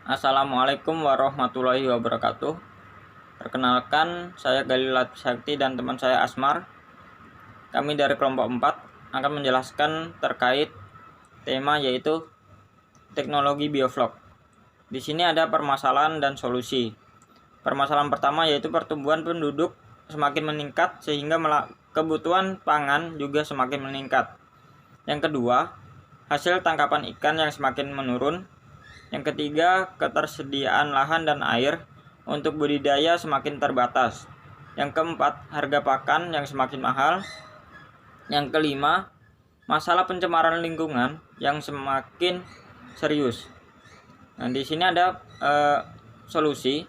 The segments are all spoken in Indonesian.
Assalamualaikum warahmatullahi wabarakatuh. Perkenalkan, saya Galil Sakti dan teman saya Asmar. Kami dari kelompok 4 akan menjelaskan terkait tema yaitu teknologi bioflok. Di sini ada permasalahan dan solusi. Permasalahan pertama yaitu pertumbuhan penduduk semakin meningkat sehingga kebutuhan pangan juga semakin meningkat. Yang kedua, hasil tangkapan ikan yang semakin menurun. Yang ketiga, ketersediaan lahan dan air untuk budidaya semakin terbatas. Yang keempat, harga pakan yang semakin mahal. Yang kelima, masalah pencemaran lingkungan yang semakin serius. Nah, di sini ada solusi,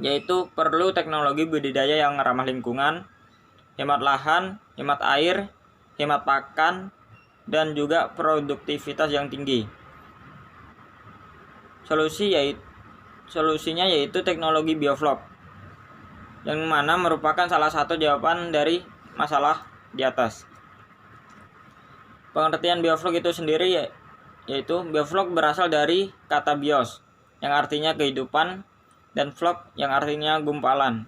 yaitu perlu teknologi budidaya yang ramah lingkungan, hemat lahan, hemat air, hemat pakan, dan juga produktivitas yang tinggi. Solusinya yaitu teknologi bioflok, yang mana merupakan salah satu jawaban dari masalah di atas. Pengertian bioflok itu sendiri yaitu bioflok berasal dari kata bios yang artinya kehidupan dan flok yang artinya gumpalan.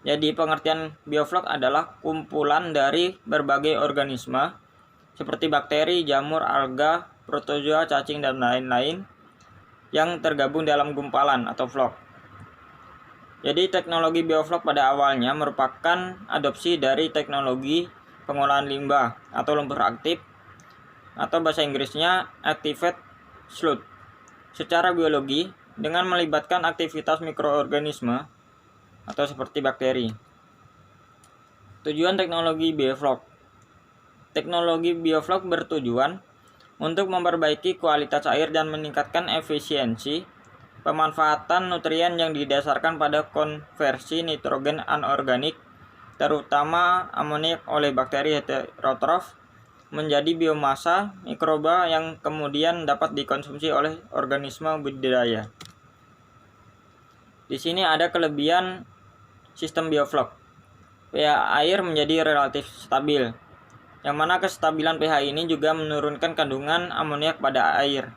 Jadi pengertian bioflok adalah kumpulan dari berbagai organisme seperti bakteri, jamur, alga, protozoa, cacing, dan lain-lain yang tergabung dalam gumpalan atau flok. Jadi teknologi bioflok pada awalnya merupakan adopsi dari teknologi pengolahan limbah atau lumpur aktif atau bahasa Inggrisnya activated sludge secara biologi dengan melibatkan aktivitas mikroorganisme atau seperti bakteri. Tujuan teknologi bioflok. Teknologi bioflok bertujuan untuk memperbaiki kualitas air dan meningkatkan efisiensi pemanfaatan nutrien yang didasarkan pada konversi nitrogen anorganik, terutama amoniak oleh bakteri heterotrof, menjadi biomasa mikroba yang kemudian dapat dikonsumsi oleh organisme budidaya. Di sini ada kelebihan sistem bioflok. pH air menjadi relatif stabil, yang mana kestabilan pH ini juga menurunkan kandungan amoniak pada air.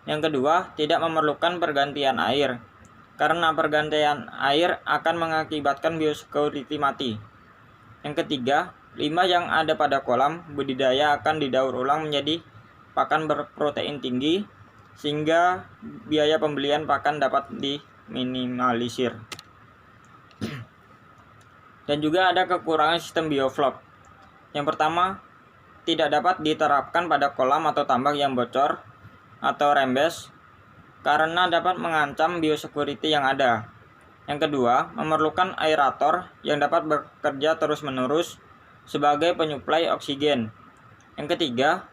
Yang kedua, tidak memerlukan pergantian air, karena pergantian air akan mengakibatkan biosecurity mati. Yang ketiga, limbah yang ada pada kolam budidaya akan didaur ulang menjadi pakan berprotein tinggi, sehingga biaya pembelian pakan dapat diminimalisir. Dan juga ada kekurangan sistem bioflok. Yang pertama, tidak dapat diterapkan pada kolam atau tambak yang bocor atau rembes karena dapat mengancam biosecurity yang ada. Yang kedua, memerlukan aerator yang dapat bekerja terus-menerus sebagai penyuplai oksigen. Yang ketiga,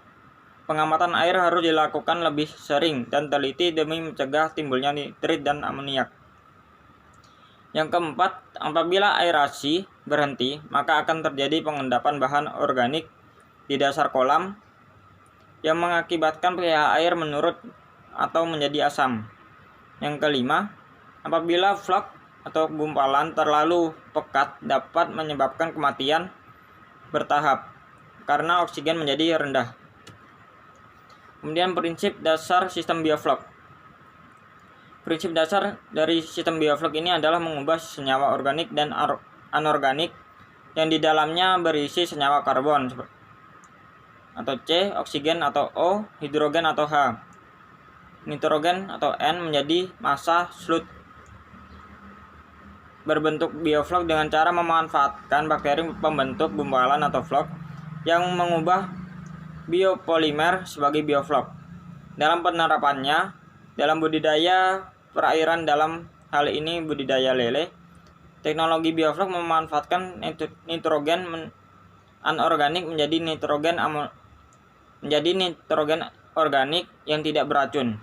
pengamatan air harus dilakukan lebih sering dan teliti demi mencegah timbulnya nitrit dan amoniak. Yang keempat, apabila aerasi berhenti, maka akan terjadi pengendapan bahan organik di dasar kolam yang mengakibatkan pH air menurun atau menjadi asam. Yang kelima, apabila flok atau gumpalan terlalu pekat dapat menyebabkan kematian bertahap karena oksigen menjadi rendah. Kemudian prinsip dasar sistem bioflok. Prinsip dasar dari sistem bioflok ini adalah mengubah senyawa organik dan anorganik yang di dalamnya berisi senyawa karbon atau C, oksigen atau O, hidrogen atau H, nitrogen atau N menjadi massa sludge berbentuk bioflok dengan cara memanfaatkan bakteri pembentuk gumpalan atau flok yang mengubah biopolimer sebagai bioflok. Dalam penerapannya, dalam budidaya perairan, dalam hal ini budidaya lele, teknologi bioflok memanfaatkan nitrogen anorganik menjadi nitrogen organik yang tidak beracun.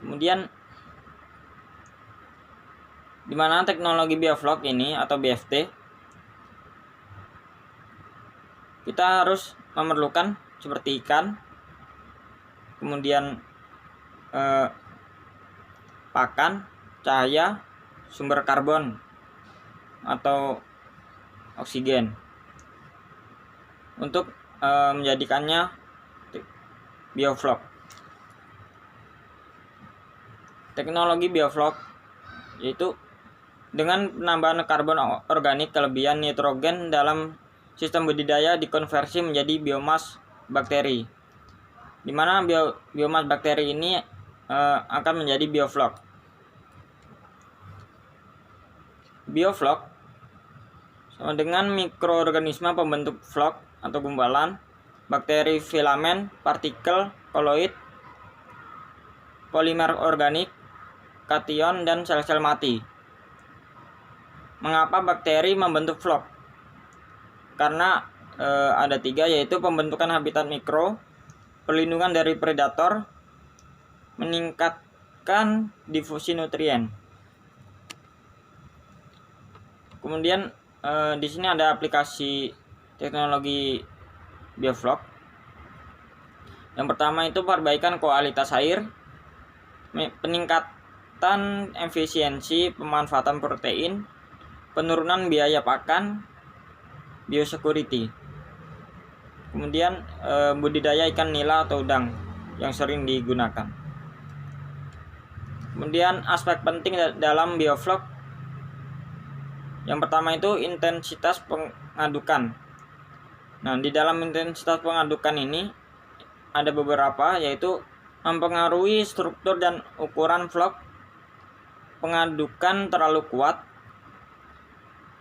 Kemudian di mana teknologi bioflok ini atau BFT, kita harus memerlukan seperti ikan, kemudian pakan, cahaya, sumber karbon atau oksigen untuk menjadikannya bioflok. Teknologi bioflok yaitu dengan penambahan karbon organik kelebihan nitrogen dalam sistem budidaya dikonversi menjadi biomas bakteri, di mana biomas bakteri ini akan menjadi bioflok. Bioflok sama dengan mikroorganisme pembentuk flok atau gumpalan, bakteri filamen, partikel, koloid, polimer organik, kation, dan sel-sel mati. Mengapa bakteri membentuk flok? Karena ada 3, yaitu pembentukan habitat mikro, perlindungan dari predator, meningkatkan difusi nutrien. Kemudian di sini ada aplikasi teknologi bioflok. Yang pertama itu perbaikan kualitas air, peningkatan efisiensi pemanfaatan protein, penurunan biaya pakan, biosecurity. Kemudian budidaya ikan nila atau udang yang sering digunakan. Kemudian aspek penting dalam bioflok, yang pertama itu intensitas pengadukan. Nah, di dalam intensitas pengadukan ini ada beberapa, yaitu mempengaruhi struktur dan ukuran flok. Pengadukan terlalu kuat,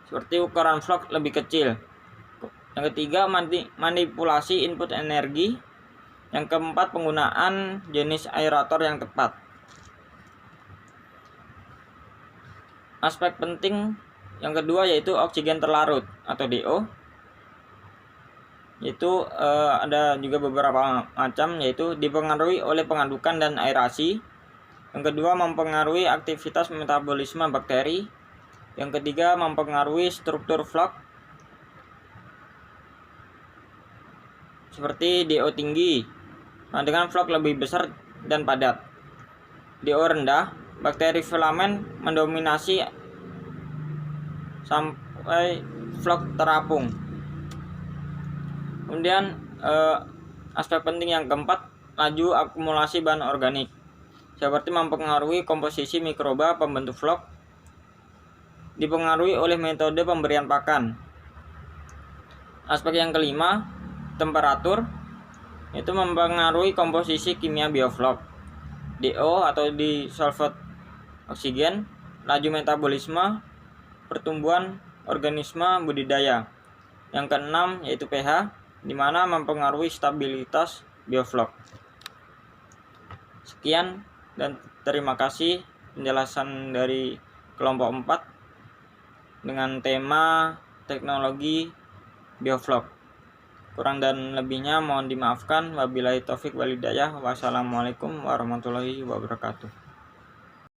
seperti ukuran flok lebih kecil. Yang ketiga, manipulasi input energi. Yang keempat, penggunaan jenis aerator yang tepat. Aspek penting yang kedua yaitu oksigen terlarut atau DO. Yaitu ada juga beberapa macam, yaitu dipengaruhi oleh pengadukan dan aerasi. Yang kedua, mempengaruhi aktivitas metabolisme bakteri. Yang ketiga, mempengaruhi struktur flok, seperti DO tinggi, nah, dengan flok lebih besar dan padat. DO rendah, bakteri filamen mendominasi sampai flok terapung. Kemudian aspek penting yang keempat, laju akumulasi bahan organik, seperti mempengaruhi komposisi mikroba pembentuk flok. Dipengaruhi oleh metode pemberian pakan. Aspek yang kelima, temperatur, itu mempengaruhi komposisi kimia bioflok. DO atau disolved oksigen, laju metabolisme, pertumbuhan organisme budidaya. Yang keenam yaitu pH, di mana mempengaruhi stabilitas bioflok. Sekian dan terima kasih penjelasan dari kelompok 4 dengan tema teknologi bioflok. Kurang dan lebihnya mohon dimaafkan. Wabillahi taufik walhidayah. Wassalamualaikum warahmatullahi wabarakatuh.